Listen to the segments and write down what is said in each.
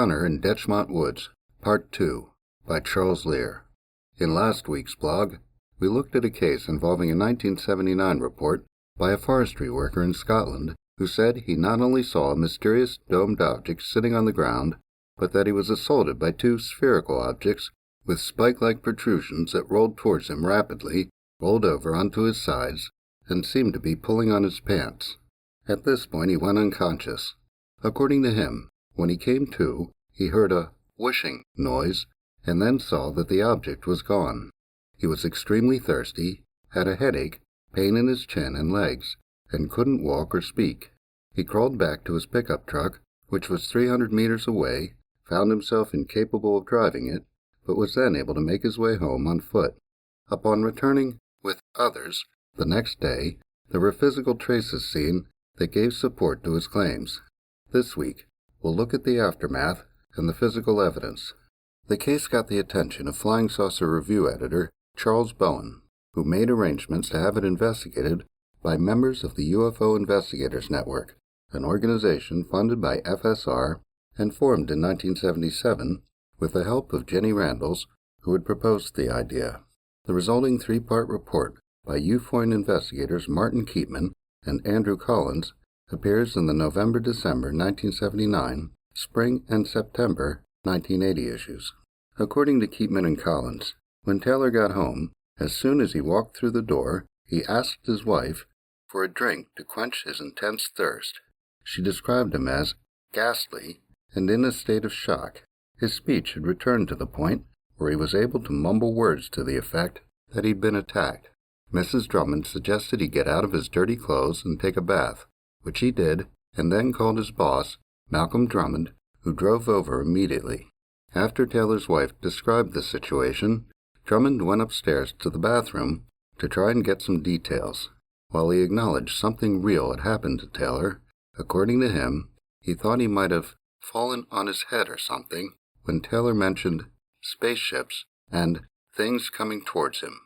Encounter in Detchmont Woods, Part 2, by Charles Lear. In last week's blog, we looked at a case involving a 1979 report by a forestry worker in Scotland who said he not only saw a mysterious domed object sitting on the ground, but that he was assaulted by two spherical objects with spike-like protrusions that rolled towards him rapidly, rolled over onto his sides, and seemed to be pulling on his pants. At this point he went unconscious. According to him, when he came to, he heard a whooshing noise, and then saw that the object was gone. He was extremely thirsty, had a headache, pain in his chin and legs, and couldn't walk or speak. He crawled back to his pickup truck, which was 300 meters away, found himself incapable of driving it, but was then able to make his way home on foot. Upon returning with others the next day, there were physical traces seen that gave support to his claims. This week, we'll look at the aftermath and the physical evidence. The case got the attention of Flying Saucer Review editor Charles Bowen, who made arrangements to have it investigated by members of the UFO Investigators Network, an organization funded by FSR and formed in 1977 with the help of Jenny Randles, who had proposed the idea. The resulting three-part report by UFOIN investigators Martin Keatman and Andrew Collins appears in the November-December 1979, Spring and September 1980 issues. According to Keatman and Collins, when Taylor got home, as soon as he walked through the door, he asked his wife for a drink to quench his intense thirst. She described him as ghastly and in a state of shock. His speech had returned to the point where he was able to mumble words to the effect that he'd been attacked. Mrs. Drummond suggested he get out of his dirty clothes and take a bath, which he did, and then called his boss, Malcolm Drummond, who drove over immediately. After Taylor's wife described the situation, Drummond went upstairs to the bathroom to try and get some details. While he acknowledged something real had happened to Taylor, according to him, he thought he might have fallen on his head or something when Taylor mentioned spaceships and things coming towards him.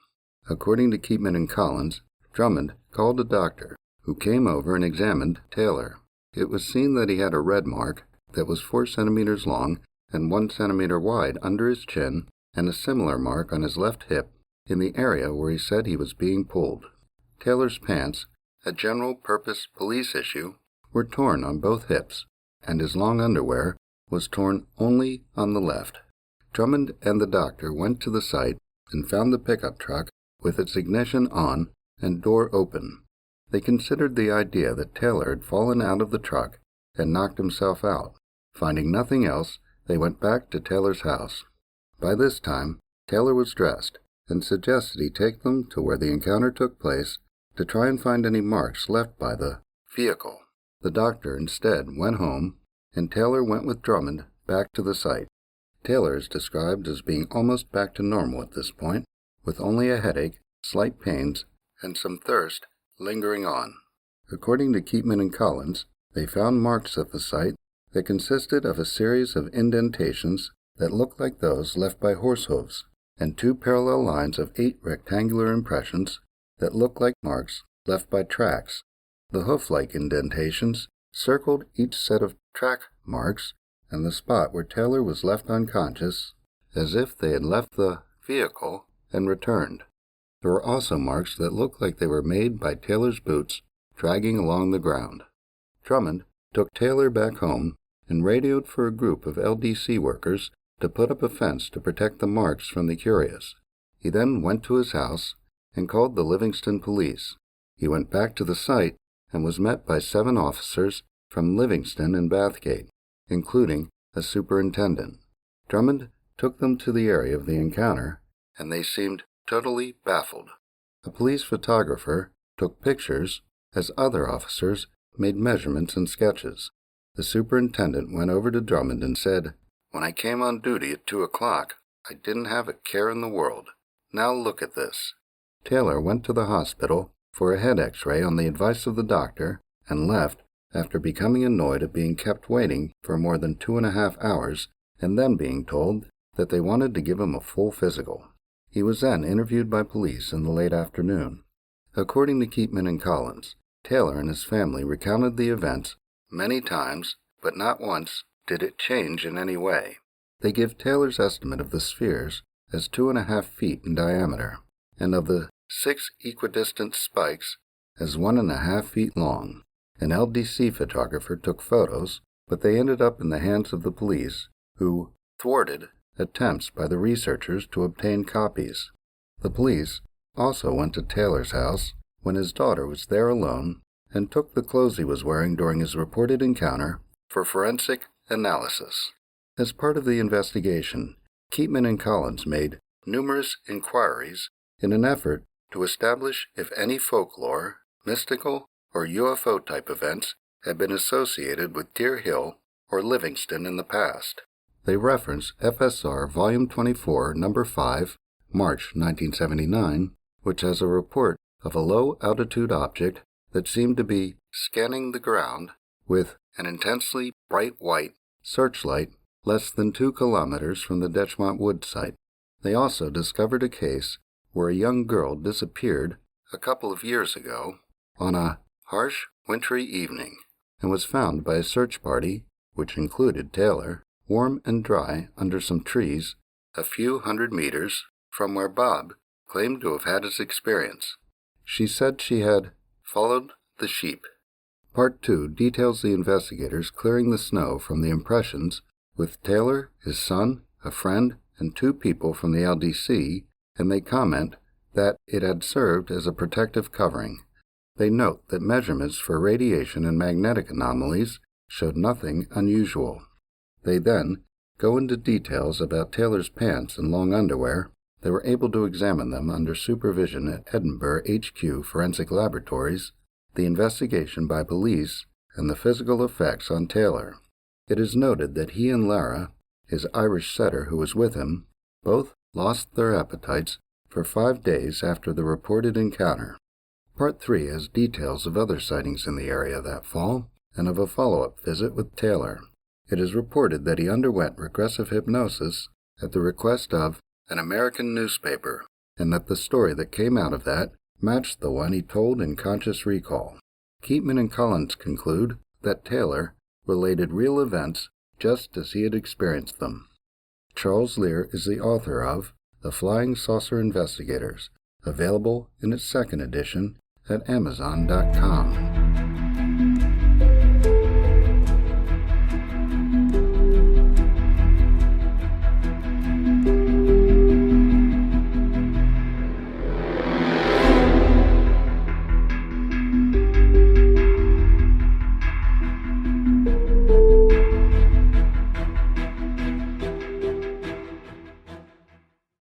According to Keatman and Collins, Drummond called a doctor, who came over and examined Taylor. It was seen that he had a red mark that was 4 centimeters long and 1 centimeter wide under his chin, and a similar mark on his left hip in the area where he said he was being pulled. Taylor's pants, a general-purpose police issue, were torn on both hips, and his long underwear was torn only on the left. Drummond and the doctor went to the site and found the pickup truck with its ignition on and door open. They considered the idea that Taylor had fallen out of the truck and knocked himself out. Finding nothing else, they went back to Taylor's house. By this time, Taylor was dressed and suggested he take them to where the encounter took place to try and find any marks left by the vehicle. The doctor instead went home, and Taylor went with Drummond back to the site. Taylor is described as being almost back to normal at this point, with only a headache, slight pains, and some thirst lingering on. According to Keatman and Collins, they found marks at the site that consisted of a series of indentations that looked like those left by horse hooves, and 2 parallel lines of 8 rectangular impressions that looked like marks left by tracks. The hoof-like indentations circled each set of track marks and the spot where Taylor was left unconscious, as if they had left the vehicle and returned. There were also marks that looked like they were made by Taylor's boots dragging along the ground. Drummond took Taylor back home and radioed for a group of LDC workers to put up a fence to protect the marks from the curious. He then went to his house and called the Livingston police. He went back to the site and was met by 7 officers from Livingston and Bathgate, including a superintendent. Drummond took them to the area of the encounter, and they seemed totally baffled. A police photographer took pictures as other officers made measurements and sketches. The superintendent went over to Drummond and said, "When I came on duty at 2 o'clock, I didn't have a care in the world. Now look at this." Taylor went to the hospital for a head x-ray on the advice of the doctor and left after becoming annoyed at being kept waiting for more than 2.5 hours and then being told that they wanted to give him a full physical. He was then interviewed by police in the late afternoon. According to Keatman and Collins, Taylor and his family recounted the events many times, but not once did it change in any way? They give Taylor's estimate of the spheres as 2.5 feet in diameter, and of the 6 equidistant spikes as 1.5 feet long. An LDC photographer took photos, but they ended up in the hands of the police, who thwarted attempts by the researchers to obtain copies. The police also went to Taylor's house when his daughter was there alone and took the clothes he was wearing during his reported encounter for forensic analysis. As part of the investigation, Keatman and Collins made numerous inquiries in an effort to establish if any folklore, mystical, or UFO-type events had been associated with Deer Hill or Livingston in the past. They reference FSR Volume 24, Number 5, March 1979, which has a report of a low-altitude object that seemed to be scanning the ground with an intensely bright white searchlight less than 2 kilometers from the Detchmont Woods site. They also discovered a case where a young girl disappeared a couple of years ago on a harsh, wintry evening and was found by a search party, which included Taylor, warm and dry under some trees a few hundred meters from where Bob claimed to have had his experience. She said she had followed the sheep. Part 2 details the investigators clearing the snow from the impressions with Taylor, his son, a friend, and 2 people from the LDC, and they comment that it had served as a protective covering. They note that measurements for radiation and magnetic anomalies showed nothing unusual. They then go into details about Taylor's pants and long underwear. They were able to examine them under supervision at Edinburgh HQ Forensic Laboratories, the investigation by police, and the physical effects on Taylor. It is noted that he and Lara, his Irish setter who was with him, both lost their appetites for 5 days after the reported encounter. Part 3 has details of other sightings in the area that fall and of a follow-up visit with Taylor. It is reported that he underwent regressive hypnosis at the request of an American newspaper, and that the story that came out of that matched the one he told in Conscious Recall. Keatman and Collins conclude that Taylor related real events just as he had experienced them. Charles Lear is the author of The Flying Saucer Investigators, available in its 2nd edition at Amazon.com.